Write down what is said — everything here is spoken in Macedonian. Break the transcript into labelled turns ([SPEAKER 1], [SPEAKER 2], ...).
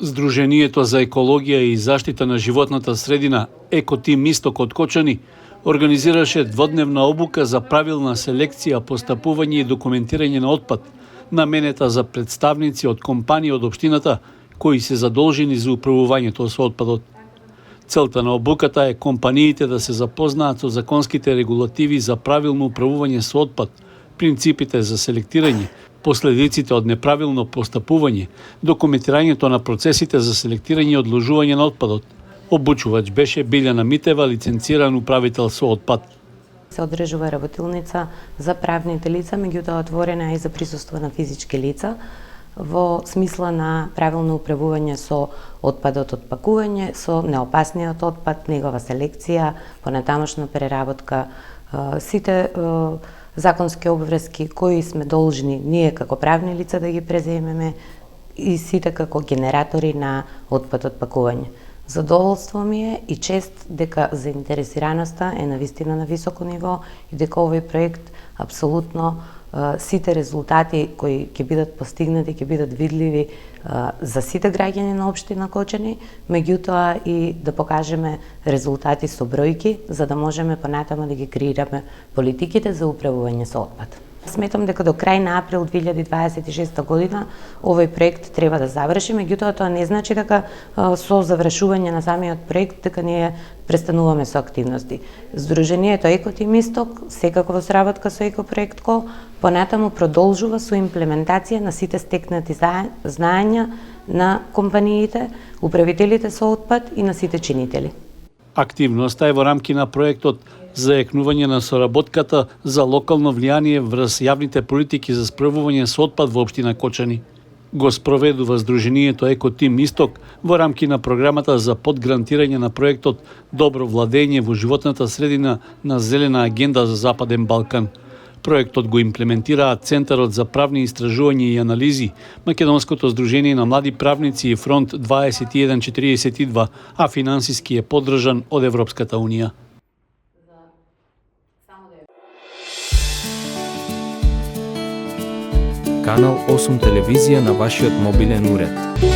[SPEAKER 1] Сдруженијето за екологија и заштита на животната средина Екотим Исток од Кочани организираше дводневна обука за правилна селекција, постапување и документирање на отпад, наменета за представници од компании од општината кои се задолжени за управувањето со отпадот. Целта на обуката е компаниите да се запознаат со законските регулативи за правилно управување со отпад, принципите за селектирање, последиците од неправилно постапување, документирањето на процесите за селектирање и одложување на отпадот. Обучувач беше Билјана Митева, лиценциран управител со отпад.
[SPEAKER 2] Се одржува работилница за правните лица, меѓутоа отворена и за присуство на физички лица, во смисла на правилно управување со отпадот од пакување, со неопасниот отпад, негова селекција, понатамошна преработка, сите законски обврски кои сме должни ние како правни лица да ги преземеме и сите како генератори на отпад од пакување. Задоволство ми е и чест дека заинтересираноста е навистина на високо ниво и дека овој проект апсолутно сите резултати кои ќе бидат постигнати, ќе бидат видливи за сите граѓани на општина Кочани, меѓутоа и да покажеме резултати со бројки, за да можеме понатаму да ги креираме политиките за управување со отпад. Сметам дека до крај на април 2026 година овој проект треба да заврши, меѓутоа тоа не значи дека со завршување на самиот проект дека ние престануваме со активности. Сдруженијето Екотим Исток, секако во сработка со Екопроектко, понатаму продолжува со имплементација на сите стекнати знаења на компаниите, управителите со отпад и на сите чинители.
[SPEAKER 1] Активноста е во рамки на проектот за екнување на соработката за локално влијание врз јавните политики за справување со отпад во општина Кочани. Го спроведува Сдруженијето Екотим Исток во рамки на програмата за подгрантирање на проектот Добро владење во животната средина на Зелена агенда за Западен Балкан. Проектот го имплементираат Центарот за правни истражувања и анализи, Македонското здружение на млади правници и Фронт 2142, а финансиски е поддржан од Европската унија.
[SPEAKER 3] Канал 8 телевизија на вашиот мобилен уред.